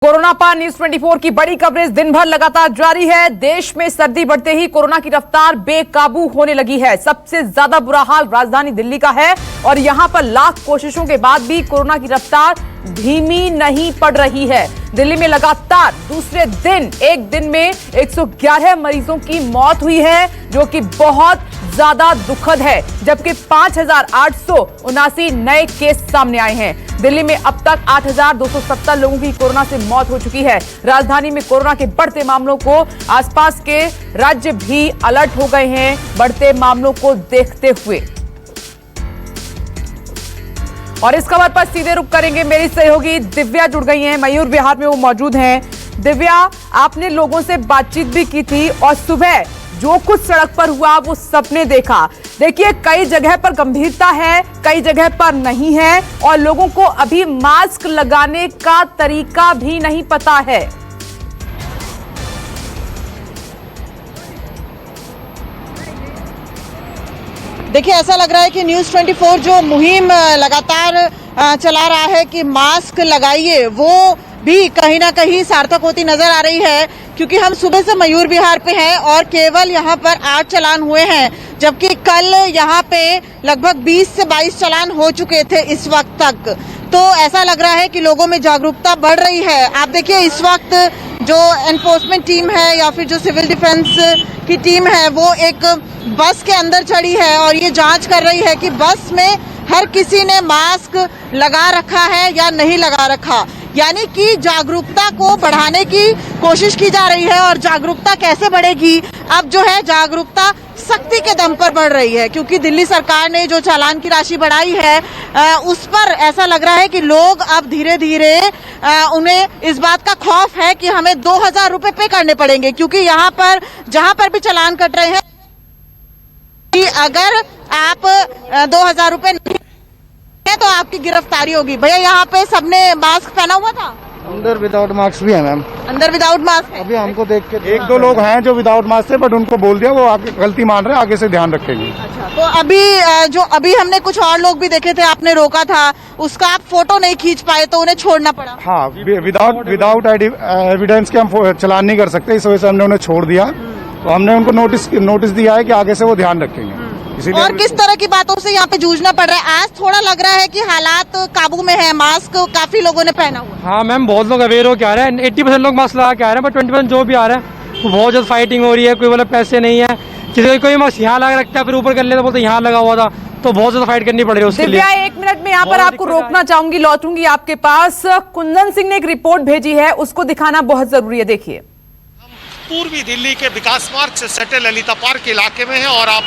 Corona पर news 24 की बड़ी कवरेज दिन भर लगातार जारी है। देश में सर्दी बढ़ते ही कोरोना की रफ्तार बेकाबू होने लगी है। सबसे ज्यादा बुरा हाल राजधानी दिल्ली का है और यहां पर लाख कोशिशों के बाद भी कोरोना की रफ्तार धीमी नहीं पड़ रही है। दिल्ली में लगातार दूसरे दिन एक दिन में 111 मरीजों की मौत हुई है, जो कि बहुत ज्यादा दुखद है, जबकि 5,879 नए केस सामने आए हैं। दिल्ली में अब तक 8,270 लोगों की कोरोना से मौत हो चुकी है। राजधानी में कोरोना के बढ़ते मामलों को आसपास के राज्य भी अलर्ट हो गए हैं बढ़ते मामलों को देखते हुए। और इस खबर पर सीधे रुख करेंगे, मेरी सहयोगी दिव्या जुड़ गई हैं, मयूर विहार में वो मौजूद हैं। दिव्या, आपने लोगों से बातचीत भी की थी और सुबह जो कुछ सड़क पर हुआ वो सबने देखा। देखिए, कई जगह पर गंभीरता है, कई जगह पर नहीं है और लोगों को अभी मास्क लगाने का तरीका भी नहीं पता है। देखिए, ऐसा लग रहा है कि न्यूज़ 24 जो मुहिम लगातार चला रहा है कि मास्क लगाइए, वो भी कहीं ना कहीं सार्थक होती नजर आ रही है, क्योंकि हम सुबह से मयूर विहार पे हैं और केवल यहाँ पर 8 चालान हुए हैं, जबकि कल यहाँ पे लगभग 20 से 22 चालान हो चुके थे इस वक्त तक। तो ऐसा लग रहा है कि लोगों में जागरूकता बढ़ रही है। आप देखिए, इस वक्त जो एनफोर्समेंट टीम है या फिर जो सिविल डिफेंस की टीम है, वो एक बस के अंदर चढ़ी है और ये जांच कर रही है कि बस में हर किसी ने मास्क लगा रखा है या नहीं लगा रखा। यानी कि जागरूकता को बढ़ाने की कोशिश की जा रही है। और जागरूकता कैसे बढ़ेगी? अब जो है जागरूकता सख्ती के दम पर बढ़ रही है, क्योंकि दिल्ली सरकार ने जो चालान की राशि बढ़ाई है उस पर ऐसा लग रहा है कि लोग अब धीरे धीरे उन्हें इस बात का खौफ है कि हमें 2,000 रुपए पे करने पड़ेंगे, क्योंकि यहाँ पर जहाँ पर भी चालान कट रहे हैं कि अगर आप 2,000 रुपए नहीं है तो आपकी गिरफ्तारी होगी। भैया, यहाँ पे सबने मास्क पहना हुआ था? अंदर विदाउट मास्क भी है मैम। अंदर विदाउट मास्क है? अभी हमको देख के 1-2 लोग हैं जो विदाउट मास्क थे, बट उनको बोल दिया, वो आगे गलती मान रहे हैं, आगे से ध्यान रखेंगे। अच्छा, तो अभी हमने कुछ और लोग भी देखे थे, आपने रोका था, उसका आप फोटो नहीं खींच पाए तो उन्हें छोड़ना पड़ा। हाँ, विदाउट एविडेंस के हम चलान नहीं कर सकते, इस वजह से हमने उन्हें छोड़ दिया। तो हमने उनको नोटिस दिया है कि आगे से वो ध्यान रखेंगे। और किस तरह की बातों से यहाँ पे जूझना पड़ रहा है? आज थोड़ा लग रहा है कि हालात काबू में है, मास्क काफी लोगों ने पहना हुआ। हाँ मैम, बहुत लोग अवेयर होकर आ रहे हैं। 80% लोग मास्क लगा के आ रहे हैं, बट 20% जो भी आ रहे हैं वो बहुत ज्यादा फाइटिंग हो रही है। कोई बोले पैसे नहीं है, किसी कोई मास्क यहाँ लगा रखता है, फिर ऊपर कर लेता, बोलते यहाँ लगा हुआ था, तो बहुत ज्यादा फाइट करनी पड़ रही है उसके लिए। 1 मिनट में यहाँ पर आपको रोकना चाहूंगी, लौटूंगी आपके पास। कुंदन सिंह ने एक रिपोर्ट भेजी है, उसको दिखाना बहुत जरूरी है। देखिए, पूर्वी दिल्ली के विकास मार्ग से सटे ललिता पार्क के इलाके में है और आप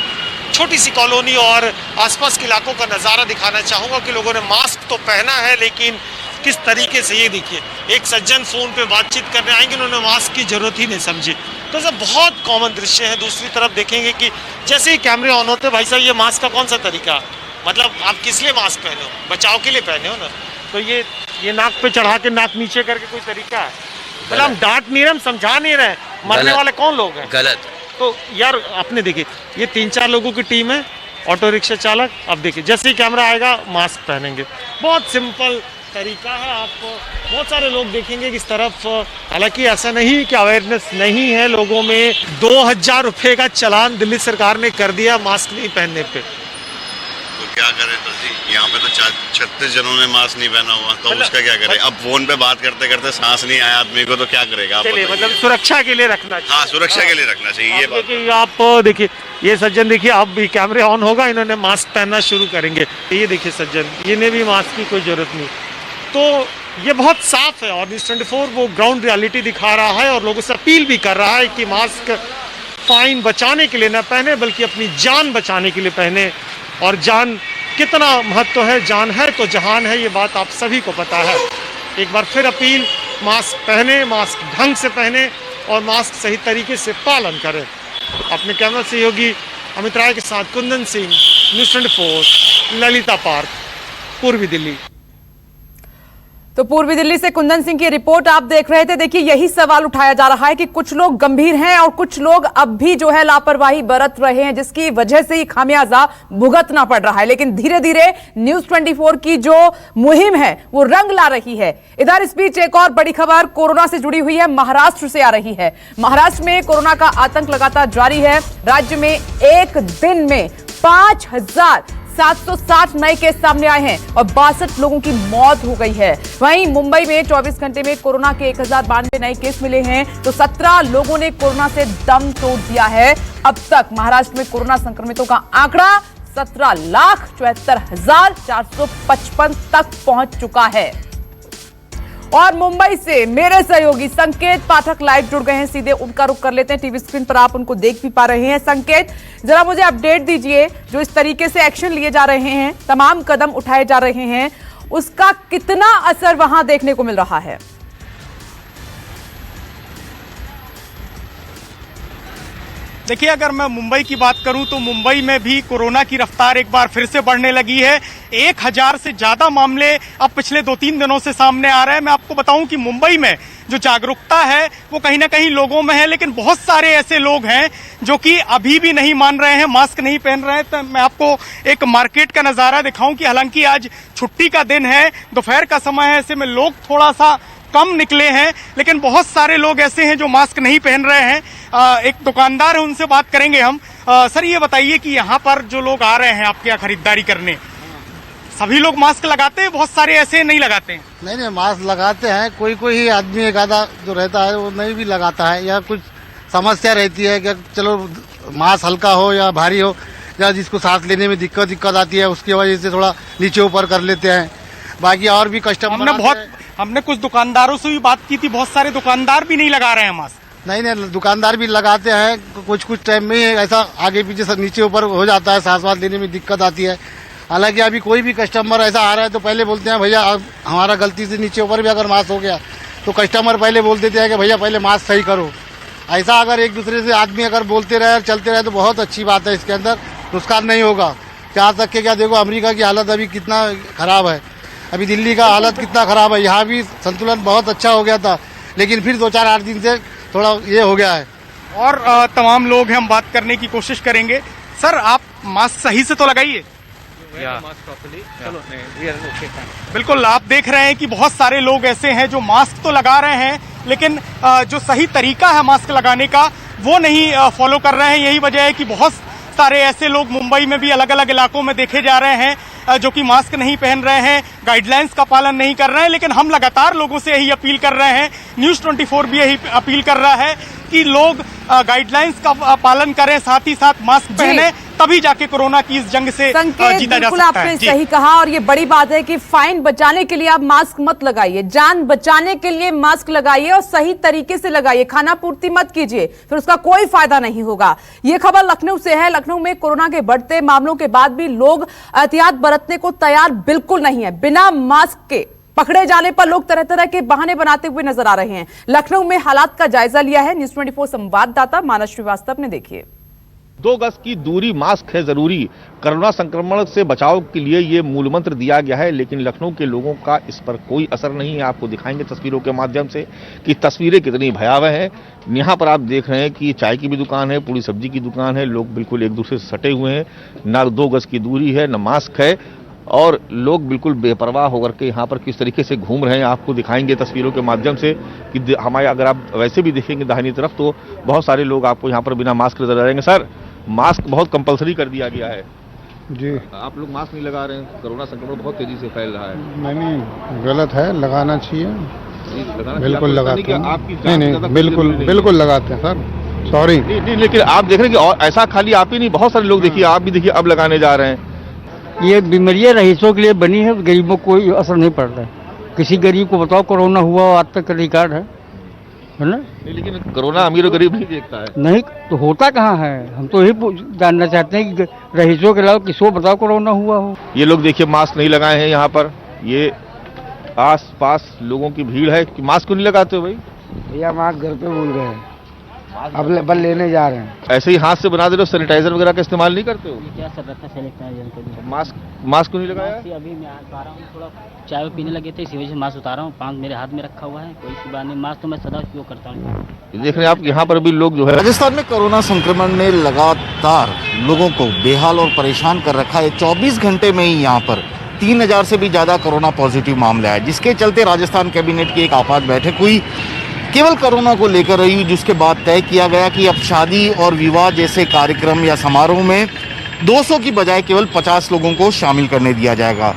छोटी सी कॉलोनी और आसपास के इलाकों का नज़ारा दिखाना चाहूँगा कि लोगों ने मास्क तो पहना है, लेकिन किस तरीके से, ये देखिए, एक सज्जन फ़ोन पे बातचीत करने आएंगे, उन्होंने मास्क की ज़रूरत ही नहीं समझी। तो सब बहुत कॉमन दृश्य है। दूसरी तरफ देखेंगे कि जैसे ही कैमरे ऑन होते, भाई साहब ये मास्क का कौन सा तरीका, मतलब आप किस लिए मास्क पहने हो? बचाव के लिए पहने हो ना। तो ये नाक पे चढ़ा के नाक नीचे करके कोई तरीका है? मतलब हम डांट नहीं रहे, हम समझा नहीं रहे, मरने वाले कौन लोग हैं? गलत। तो यार, आपने देखिए, ये 3-4 लोगों की टीम है, ऑटो रिक्शा चालक। अब देखिए, जैसे ही कैमरा आएगा मास्क पहनेंगे। बहुत सिंपल तरीका है। आप बहुत सारे लोग देखेंगे कि इस तरफ, हालांकि ऐसा नहीं कि अवेयरनेस नहीं है लोगों में। 2,000 रुपये का चालान दिल्ली सरकार ने कर दिया मास्क नहीं पहनने पे। तो क्या करें तो जी, यहाँ पे तो 36 जनों ने मास्क नहीं पहना हुआ, तो उसका क्या करें? अब फोन पे बात करते करते सांस नहीं आया आदमी को, तो क्या करेगा? चलिए, मतलब सुरक्षा के लिए रखना चाहिए। हाँ, सुरक्षा के लिए रखना चाहिए। ये बात आप देखिए, ये सज्जन देखिए, अब भी कैमरे ऑन होगा, इन्होंने मास्क पहनना शुरू करेंगे। ये देखिए सज्जन, इन्हें भी मास्क की कोई जरूरत नहीं। तो ये बहुत साफ है और न्यूज़ 24 वो ग्राउंड रियलिटी दिखा रहा है और लोगों से अपील भी कर रहा है कि मास्क फाइन बचाने के लिए न पहने, बल्कि अपनी जान बचाने के लिए पहने। और जान कितना महत्व है, जान है तो जहान है, ये बात आप सभी को पता है। एक बार फिर अपील, मास्क पहने, मास्क ढंग से पहने और मास्क सही तरीके से पालन करें। अपने कैमरा सहयोगी अमित राय के साथ कुंदन सिंह, न्यूज़ 24, ललिता पार्क, पूर्वी दिल्ली। तो पूर्वी दिल्ली से कुंदन सिंह की रिपोर्ट आप देख रहे थे। देखिए, यही सवाल उठाया जा रहा है कि कुछ लोग गंभीर हैं और कुछ लोग अब भी जो है लापरवाही बरत रहे हैं, जिसकी वजह से ही खामियाजा भुगतना पड़ रहा है। लेकिन धीरे धीरे न्यूज 24 की जो मुहिम है वो रंग ला रही है। इधर इस बीच एक और बड़ी खबर कोरोना से जुड़ी हुई है, महाराष्ट्र से आ रही है। महाराष्ट्र में कोरोना का आतंक लगातार जारी है। राज्य में एक दिन में 5,760 नए केस सामने आए हैं और 62 लोगों की मौत हो गई है। वहीं मुंबई में 24 घंटे में कोरोना के 1092 नए केस मिले हैं, तो 17 लोगों ने कोरोना से दम तोड़ दिया है। अब तक महाराष्ट्र में कोरोना संक्रमितों का आंकड़ा 17,74,455 तक पहुंच चुका है। और मुंबई से मेरे सहयोगी संकेत पाठक लाइव जुड़ गए हैं, सीधे उनका रुख कर लेते हैं। टीवी स्क्रीन पर आप उनको देख भी पा रहे हैं। संकेत, जरा मुझे अपडेट दीजिए, जो इस तरीके से एक्शन लिए जा रहे हैं, तमाम कदम उठाए जा रहे हैं, उसका कितना असर वहां देखने को मिल रहा है? देखिए, अगर मैं मुंबई की बात करूं तो मुंबई में भी कोरोना की रफ्तार एक बार फिर से बढ़ने लगी है। 1000 से ज्यादा मामले अब पिछले 2-3 दिनों से सामने आ रहे हैं। मैं आपको बताऊं कि मुंबई में जो जागरूकता है वो कहीं ना कहीं लोगों में है, लेकिन बहुत सारे ऐसे लोग हैं जो कि अभी भी नहीं मान रहे हैं, मास्क नहीं पहन रहे हैं। तो मैं आपको एक मार्केट का नजारा दिखाऊं कि हालांकि आज छुट्टी का दिन है, दोपहर का समय है, ऐसे में लोग थोड़ा सा कम निकले हैं, लेकिन बहुत सारे लोग ऐसे हैं जो मास्क नहीं पहन रहे हैं। एक दुकानदार है, उनसे बात करेंगे हम। सर, ये बताइए कि यहाँ पर जो लोग आ रहे हैं आपके यहाँ खरीदारी करने, सभी लोग मास्क लगाते हैं? बहुत सारे ऐसे नहीं लगाते हैं। नहीं, मास्क लगाते हैं। कोई कोई आदमी एक आधा जो रहता है वो नहीं भी लगाता है, या कुछ समस्या रहती है कि चलो मास्क हल्का हो या भारी हो, या जिसको सांस लेने में दिक्कत आती है, उसकी वजह से थोड़ा नीचे ऊपर कर लेते हैं। बाकी और भी कस्टमर हमने कुछ दुकानदारों से भी बात की थी, बहुत सारे दुकानदार भी नहीं लगा रहे हैं मास्क। नहीं, दुकानदार भी लगाते हैं। कुछ टाइम में ऐसा आगे पीछे से नीचे ऊपर हो जाता है, सांस वास लेने में दिक्कत आती है। हालांकि अभी कोई भी कस्टमर ऐसा आ रहा है तो पहले बोलते हैं भैया हमारा गलती से नीचे ऊपर भी अगर मास्क हो गया तो कस्टमर पहले बोल देते हैं कि भैया पहले मास्क सही करो। ऐसा अगर एक दूसरे से आदमी अगर बोलते रहे और चलते रहे तो बहुत अच्छी बात है, इसके अंदर नुकसान नहीं होगा। यहाँ तक के क्या देखो, अमेरिका की हालत अभी कितना खराब है, अभी दिल्ली का हालत कितना खराब है। यहाँ भी संतुलन बहुत अच्छा हो गया था, लेकिन फिर 2-4-8 दिन से थोड़ा ये हो गया है। और तमाम लोग हैं, हम बात करने की कोशिश करेंगे। सर, आप मास्क सही से तो लगाइए। बिल्कुल, आप देख रहे हैं कि बहुत सारे लोग ऐसे हैं जो मास्क तो लगा रहे हैं, लेकिन जो सही तरीका है मास्क लगाने का वो नहीं फॉलो कर रहे हैं। यही वजह है कि बहुत सारे ऐसे लोग मुंबई में भी अलग अलग इलाकों में देखे जा रहे हैं जो कि मास्क नहीं पहन रहे हैं, गाइडलाइंस का पालन नहीं कर रहे हैं। लेकिन हम लगातार लोगों से यही अपील कर रहे हैं, न्यूज 24 भी यही अपील कर रहा है कि लोग गाइडलाइंस का पालन करें, साथ ही साथ मास्क पहने, तभी जाके कोरोना की इस जंग से जीता जा सकता है। आपने सही कहा, और ये बड़ी बात है कि फाइन बचाने के लिए आप मास्क मत लगाइए, जान बचाने के लिए मास्क लगाइए और सही तरीके से लगाइए। खाना पूर्ति मत कीजिए, फिर उसका कोई फायदा नहीं होगा। ये खबर लखनऊ से है। लखनऊ में कोरोना के बढ़ते मामलों के बाद भी लोग एहतियात बरतने को तैयार बिल्कुल नहीं है। बिना मास्क के पकड़े जाने पर लोग तरह तरह के बहाने बनाते हुए नजर आ रहे हैं। लखनऊ में हालात का जायजा लिया है न्यूज 24 संवाददाता मानस श्रीवास्तव ने। देखिए, 2 गज की दूरी, मास्क है जरूरी। कोरोना संक्रमण से बचाव के लिए ये मूल मंत्र दिया गया है, लेकिन लखनऊ के लोगों का इस पर कोई असर नहीं है। आपको दिखाएंगे तस्वीरों के माध्यम से कि तस्वीरें कितनी भयावह हैं। यहाँ पर आप देख रहे हैं कि चाय की भी दुकान है, पूरी सब्जी की दुकान है, लोग बिल्कुल एक दूसरे से सटे हुए हैं, ना 2 गज की दूरी है, न मास्क है, और लोग बिल्कुल बेपरवाह होकर के यहाँ पर किस तरीके से घूम रहे हैं। आपको दिखाएंगे तस्वीरों के माध्यम से कि हमारे, अगर आप वैसे भी देखेंगे दाहिनी तरफ, तो बहुत सारे लोग आपको यहाँ पर बिना मास्क नजर आएंगे। सर, मास्क बहुत कंपलसरी कर दिया गया है जी, आप लोग मास्क नहीं लगा रहे हैं, कोरोना संक्रमण बहुत तेजी से फैल रहा है। नहीं, गलत है, लगाना चाहिए। बिल्कुल लगाते हैं। नहीं, बिल्कुल लगाते हैं सर, सॉरी। नहीं, लेकिन आप देख रहे हैं कि और ऐसा खाली आप ही नहीं, बहुत सारे लोग देखिए, आप भी देखिए अब लगाने जा रहे हैं। ये बीमारियां रईसों के लिए बनी है, गरीबों को कोई असर नहीं पड़ रहा है। किसी गरीब को बताओ कोरोना हुआ, आज तक का रिकॉर्ड है ना? नहीं, लेकिन कोरोना अमीर और गरीब नहीं देखता है। नहीं तो होता कहाँ है? हम तो यही जानना चाहते हैं कि रईसों के अलावा किसी को बताओ कोरोना हुआ हो। ये लोग देखिए मास्क नहीं लगाए हैं। यहाँ पर ये आस पास लोगों की भीड़ है कि मास्क क्यों नहीं लगाते हो भाई? भैया मास्क घर पे भूल गए। अब बल लेने जा रहे हैं। ऐसे ही हाथ से बना दे रहे हो, सैनिटाइजर वगैरह का इस्तेमाल नहीं करते हो? क्या सब रखा सैनिटाइजर? मास्क क्यों नहीं लगाया? अभी मैं आ रहा हूँ, थोड़ा चाय पीने लगे थे, इसी वजह से मास्क उतारा हूँ। पाँच मेरे हाथ में रखा हुआ है, कोई सी बात नहीं। मास्क तो मैं सदा उपयोग करता हूँ। देख रहे हैं आप, यहाँ पर भी लोग जो है, राजस्थान में कोरोना संक्रमण ने लगातार लोगों को बेहाल और परेशान कर रखा है। 24 घंटे में ही यहाँ पर 3000 से भी ज्यादा कोरोना पॉजिटिव मामले आए, जिसके चलते राजस्थान कैबिनेट की एक आपात बैठक हुई केवल कोरोना को लेकर रही, जिसके बाद तय किया गया कि अब शादी और विवाह जैसे कार्यक्रम या समारोह में 200 की बजाय केवल 50 लोगों को शामिल करने दिया जाएगा।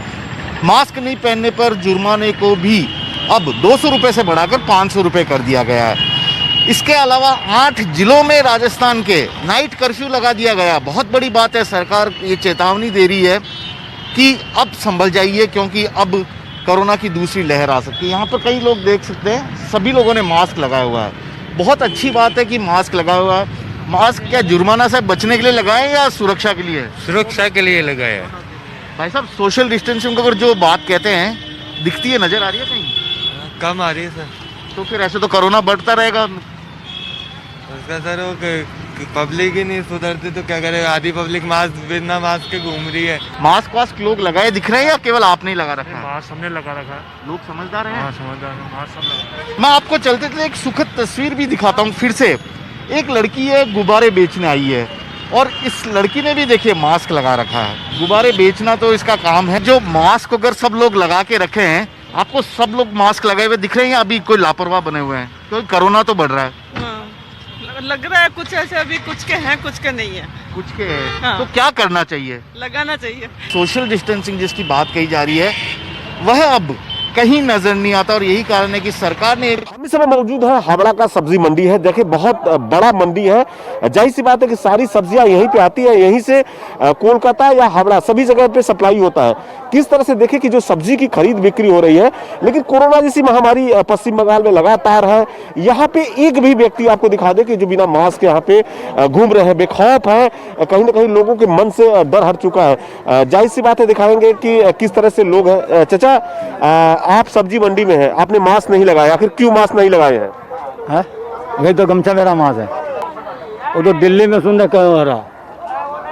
मास्क नहीं पहनने पर जुर्माने को भी अब 200 रुपये से बढ़ाकर 500 रुपये कर दिया गया है। इसके अलावा 8 जिलों में राजस्थान के नाइट कर्फ्यू लगा दिया गया। बहुत बड़ी बात है, सरकार ये चेतावनी दे रही है कि अब संभल जाइए, क्योंकि अब कोरोना की दूसरी लहर आ सकती है। यहाँ पर कई लोग देख सकते हैं, सभी लोगों ने मास्क लगाया हुआ है। बहुत अच्छी बात है कि मास्क लगाया हुआ है। मास्क क्या जुर्माना से बचने के लिए लगाए या सुरक्षा के लिए? सुरक्षा के लिए लगाया। भाई साहब, सोशल डिस्टेंसिंग अगर जो बात कहते हैं दिखती है, नजर आ रही है कहीं? कम आ रही है सर। तो फिर ऐसे तो कोरोना बढ़ता रहेगा। उसका सर वो पब्लिक ही नहीं सुधरती तो क्या करे, आधी पब्लिक मास्क बिना मास्क के घूम रही है। मास्क वास्क लोग लगाए दिख रहे हैं या केवल आपने ही लगा रखा है? मास्क हमने लगा रखा है। लोग समझदार हैं। हाँ समझदार है, मास्क सब लगा। मैं आपको चलते चलते एक सुखद तस्वीर भी दिखाता हूँ फिर से। एक लड़की है, गुब्बारे बेचने आई है, और इस लड़की ने भी देखिए मास्क लगा रखा है। गुब्बारे बेचना तो इसका काम है। जो मास्क अगर सब लोग लगा के रखे हैं, आपको सब लोग मास्क लगाए हुए दिख रहे हैं या अभी कोई लापरवाह बने हुए हैं? क्योंकि कोरोना तो बढ़ रहा है। लग रहा है कुछ ऐसे, अभी कुछ के हैं कुछ के नहीं है। कुछ के हैं। हाँ। तो क्या करना चाहिए? लगाना चाहिए। सोशल डिस्टेंसिंग जिसकी बात कही जा रही है, वह अब कहीं नजर नहीं आता, और यही कारण है कि सरकार ने। हम इस समय मौजूद है हावड़ा का सब्जी मंडी है। देखिए बहुत बड़ा मंडी है। जाहिर सी बात है कि सारी सब्जियां यहीं पे आती है, यहीं से कोलकाता या हावड़ा सभी जगह पे सप्लाई होता है। किस तरह से देखें कि जो सब्जी की खरीद बिक्री हो रही है, लेकिन कोरोना जैसी महामारी पश्चिम बंगाल में लगातार है। यहाँ पे एक भी व्यक्ति आपको दिखा दे कि जो बिना मास्क यहाँ पे घूम रहे हैं, बेखौफ है। कहीं ना कहीं लोगों के मन से डर हट चुका है। जाहिर सी बात है, दिखाएंगे कि किस तरह से लोग हैं। चाचा, आप सब्जी मंडी में हैं, आपने मास्क नहीं लगाया, आखिर क्यों मास्क नहीं लगाए हैं? वही तो गमछा मेरा मास्क है, वो तो दिल्ली में सुन रहा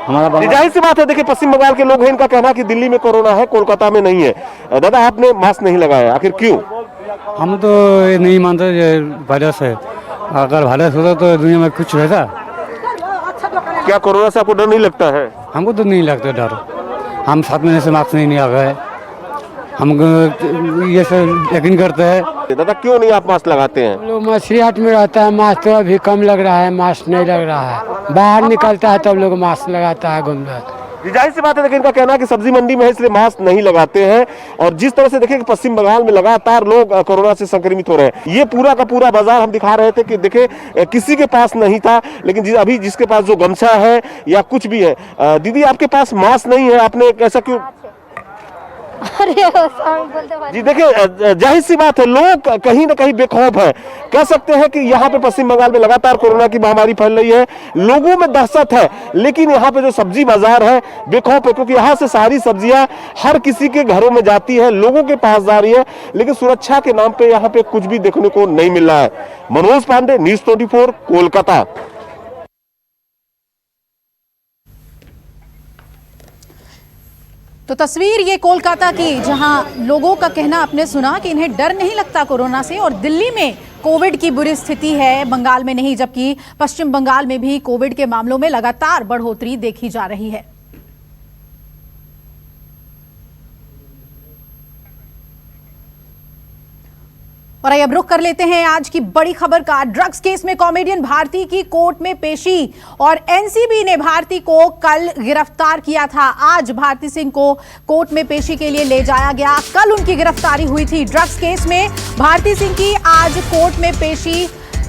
हमारा। जाहिर सी बात है, देखिए पश्चिम बंगाल के लोग हैं, इनका कहना है कि दिल्ली में कोरोना है, कोलकाता में नहीं है। दादा, आपने मास्क नहीं लगाया, आखिर क्यों? हम तो ये नहीं मानते वायरस है। अगर वायरस होता तो दुनिया में कुछ रहता। क्या कोरोना से आपको डर नहीं लगता है? हमको तो नहीं लगता डर। हम 7 महीने से मास्क नहीं लगा है। हम ये सब यकीन करते हैं। दादा, क्यों नहीं आप मास्क लगाते हैं? लोग मछली हाट में रहता है, मास्क तो अभी कम लग रहा है, मास्क नहीं लग रहा है। बाहर निकलता है तब लोग मास्क लगाता है, घूमता है। जाहिर सी बात है, लेकिन इनका कहना है कि सब्जी मंडी में है इसलिए मास्क नहीं लगाते हैं। और जिस तरह से देखिए कि पश्चिम बंगाल में लगातार लोग कोरोना से संक्रमित हो रहे हैं। ये पूरा का पूरा बाजार हम दिखा रहे थे कि देखिए किसी के पास नहीं था, लेकिन अभी जिसके पास जो गमछा है या कुछ भी है। दीदी, आपके पास मास्क नहीं है, आपने कैसा क्यों? जी देखिए, जाहिर सी बात है, लोग कहीं ना कहीं बेखौफ है। कह सकते हैं कि यहाँ पे पश्चिम बंगाल में लगातार कोरोना की महामारी फैल रही है, लोगों में दहशत है। लेकिन यहाँ पे जो सब्जी बाजार है बेखौफ है, क्योंकि यहाँ से सारी सब्जियां हर किसी के घरों में जाती है, लोगों के पास जा रही है, लेकिन सुरक्षा के नाम पे यहाँ पे कुछ भी देखने को नहीं मिल रहा है। मनोज पांडे, न्यूज़ 24, कोलकाता। तो तस्वीर ये कोलकाता की, जहां लोगों का कहना आपने सुना कि इन्हें डर नहीं लगता कोरोना से। और दिल्ली में कोविड की बुरी स्थिति है, बंगाल में नहीं, जबकि पश्चिम बंगाल में भी कोविड के मामलों में लगातार बढ़ोतरी देखी जा रही है। और अब रुख कर लेते हैं आज की बड़ी खबर का। ड्रग्स केस में कॉमेडियन भारती की कोर्ट में पेशी, और एनसीबी ने भारती को कल गिरफ्तार किया था। आज भारती सिंह को कोर्ट में पेशी के लिए ले जाया गया। कल उनकी गिरफ्तारी हुई थी। ड्रग्स केस में भारती सिंह की आज कोर्ट में पेशी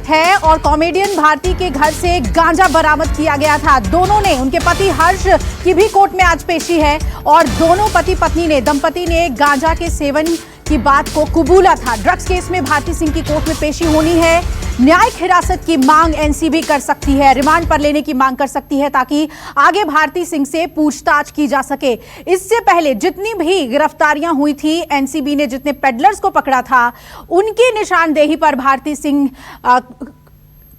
है, और कॉमेडियन भारती के घर से गांजा बरामद किया गया था। दोनों ने, उनके पति हर्ष की भी कोर्ट में आज पेशी है, और दोनों पति पत्नी ने, दंपति ने गांजा के सेवन की बात को कबूला था। ड्रग्स केस में भारती सिंह की कोर्ट में पेशी होनी है। न्यायिक हिरासत की मांग एनसीबी कर सकती है, रिमांड पर लेने की मांग कर सकती है, ताकि आगे भारती सिंह से पूछताछ की जा सके। इससे पहले जितनी भी गिरफ्तारियां हुई थी, एनसीबी ने जितने पेडलर्स को पकड़ा था, उनकी निशानदेही पर भारती सिंह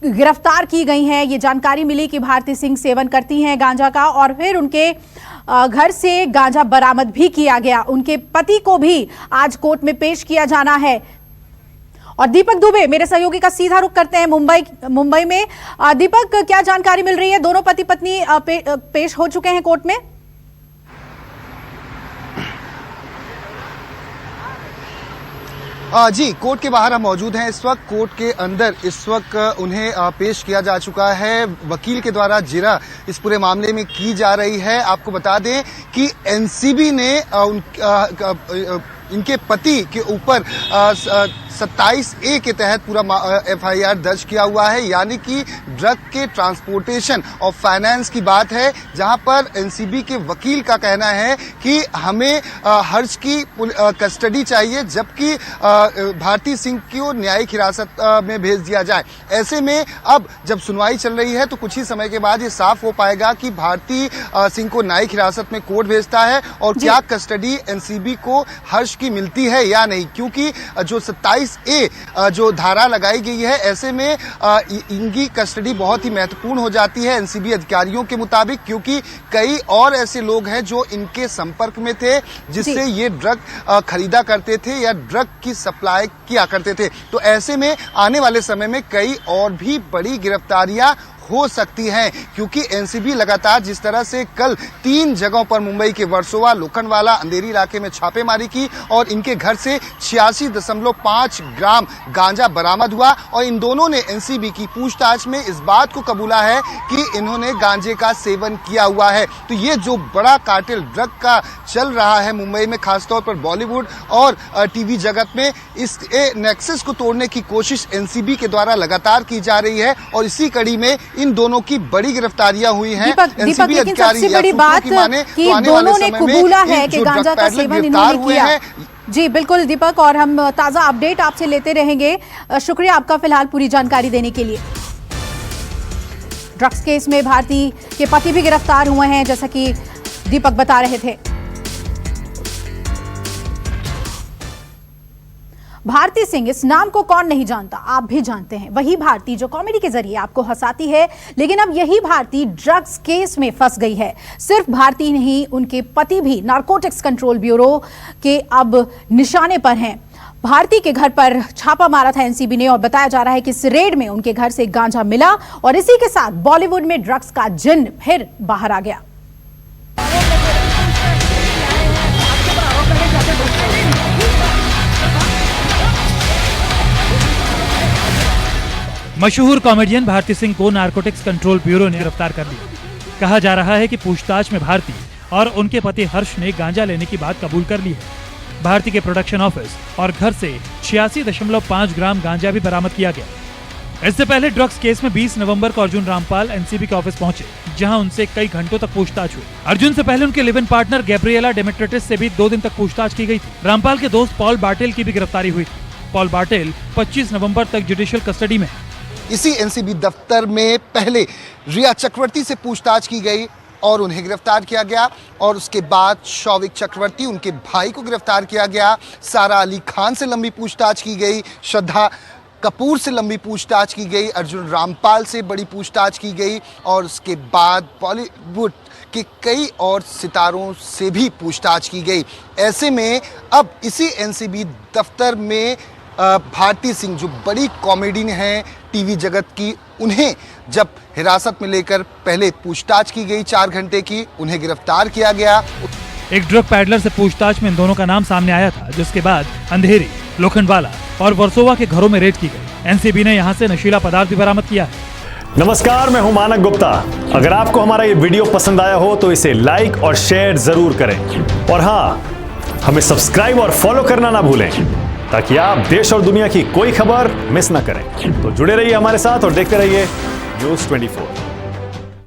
गिरफ्तार की गई हैं। ये जानकारी मिली कि भारती सिंह सेवन करती हैं गांजा का और फिर उनके घर से गांजा बरामद भी किया गया। उनके पति को भी आज कोर्ट में पेश किया जाना है। और दीपक दुबे मेरे सहयोगी का सीधा रुख करते हैं मुंबई में। दीपक, क्या जानकारी मिल रही है? दोनों पति पत्नी पेश हो चुके हैं कोर्ट में। जी, कोर्ट के बाहर हम मौजूद हैं इस वक्त। कोर्ट के अंदर इस वक्त उन्हें पेश किया जा चुका है। वकील के द्वारा जिरह इस पूरे मामले में की जा रही है। आपको बता दें कि एनसीबी ने इनके पति के ऊपर 27A के तहत पूरा FIR दर्ज किया हुआ है, यानी कि ड्रग के ट्रांसपोर्टेशन और फाइनेंस की बात है, जहां पर एनसीबी के वकील का कहना है कि हमें हर्ष की कस्टडी चाहिए, जबकि भारती सिंह को न्यायिक हिरासत में भेज दिया जाए। ऐसे में अब जब सुनवाई चल रही है तो कुछ ही समय के बाद ये साफ हो पाएगा कि भारती सिंह को न्यायिक हिरासत में कोर्ट भेजता है और क्या कस्टडी एनसीबी को हर्ष की मिलती है या नहीं, क्योंकि जो 27A जो धारा लगाई गई है, ऐसे में इनकी कस्टडी बहुत ही महत्वपूर्ण हो जाती है एनसीबी अधिकारियों के मुताबिक, क्योंकि कई और ऐसे लोग हैं जो इनके संपर्क में थे, जिससे ये ड्रग खरीदा करते थे या ड्रग की सप्लाई किया करते थे। तो ऐसे में आने वाले समय में कई और भी बड़ी गिरफ्तारियां हो सकती हैं, क्योंकि एनसीबी लगातार जिस तरह से कल 3 जगहों पर मुंबई के वर्सोवा, लोखंडवाला, अंधेरी इलाके में छापेमारी की और इनके घर से 86.5 ग्राम गांजा बरामद हुआ और इन दोनों ने एनसीबी की पूछताछ में इस बात को कबूला है कि इन्होंने गांजे का सेवन किया हुआ है। तो ये जो बड़ा कार्टेल ड्रग का चल रहा है मुंबई में, खासतौर पर बॉलीवुड और टीवी जगत में, इस नेक्सस को तोड़ने की कोशिश एनसीबी के द्वारा लगातार की जा रही है और इसी कड़ी में इन दोनों की बड़ी गिरफ्तारियां हुई हैं। दीपक, लेकिन सबसे बड़ी बात कि दोनों ने कबूला है कि गांजा का सेवन इन्होंने किया। जी बिल्कुल दीपक, और हम ताजा अपडेट आपसे लेते रहेंगे। शुक्रिया आपका फिलहाल पूरी जानकारी देने के लिए। ड्रग्स केस में भारती के पति भी गिरफ्तार हुए हैं, जैसा कि दीपक बता रहे थे। भारती सिंह, इस नाम को कौन नहीं जानता, आप भी जानते हैं। वही भारती जो कॉमेडी के जरिए आपको हंसाती है, लेकिन अब यही भारती ड्रग्स केस में फंस गई है। सिर्फ भारती नहीं, उनके पति भी नारकोटिक्स कंट्रोल ब्यूरो के अब निशाने पर हैं। भारती के घर पर छापा मारा था एनसीबी ने और बताया जा रहा है कि इस रेड में उनके घर से गांजा मिला और इसी के साथ बॉलीवुड में ड्रग्स का जिन फिर बाहर आ गया। मशहूर कॉमेडियन भारती सिंह को नारकोटिक्स कंट्रोल ब्यूरो ने गिरफ्तार कर लिया। कहा जा रहा है कि पूछताछ में भारती और उनके पति हर्ष ने गांजा लेने की बात कबूल कर ली है। भारती के प्रोडक्शन ऑफिस और घर से 86.5 ग्राम गांजा भी बरामद किया गया। इससे पहले ड्रग्स केस में 20 नवंबर को अर्जुन रामपाल एनसीबी के ऑफिस पहुंचे, जहां उनसे कई घंटों तक पूछताछ हुई। अर्जुन से पहले उनके लिव इन पार्टनर गैब्रिएला डेमेट्रिटिस से भी 2 दिन तक पूछताछ की गई थी। रामपाल के दोस्त पॉल बार्टेल की भी गिरफ्तारी हुई थी। पॉल बार्टेल 25 नवंबर तक जुडिशियल कस्टडी में है। इसी एनसीबी दफ्तर में पहले रिया चक्रवर्ती से पूछताछ की गई और उन्हें गिरफ्तार किया गया और उसके बाद शौविक चक्रवर्ती, उनके भाई को गिरफ्तार किया गया। सारा अली खान से लंबी पूछताछ की गई, श्रद्धा कपूर से लंबी पूछताछ की गई, अर्जुन रामपाल से बड़ी पूछताछ की गई और उसके बाद बॉलीवुड के कई और सितारों से भी पूछताछ की गई। ऐसे में अब इसी एनसीबी दफ्तर में भारती सिंह, जो बड़ी कॉमेडियन हैं टीवी जगत की, उन्हें जब हिरासत में लेकर पहले पूछताछ की गई 4 घंटे की, उन्हें गिरफ्तार किया गया। एक ड्रग पैडलर से पूछताछ में इन दोनों का नाम सामने आया था, जिसके बाद अंधेरी, लोखंडवाला और वर्सोवा के घरों में रेड की गई। एनसीबी ने यहां से नशीला पदार्थ भी बरामद किया है। नमस्कार, मैं हूं मानक गुप्ता। अगर आपको हमारा ये वीडियो पसंद आया हो तो इसे लाइक और शेयर जरूर करें और हाँ, हमें सब्सक्राइब और फॉलो करना ना भूलें, ताकि आप देश और दुनिया की कोई खबर मिस ना करें। तो जुड़े रहिए हमारे साथ और देखते रहिए न्यूज़ 24।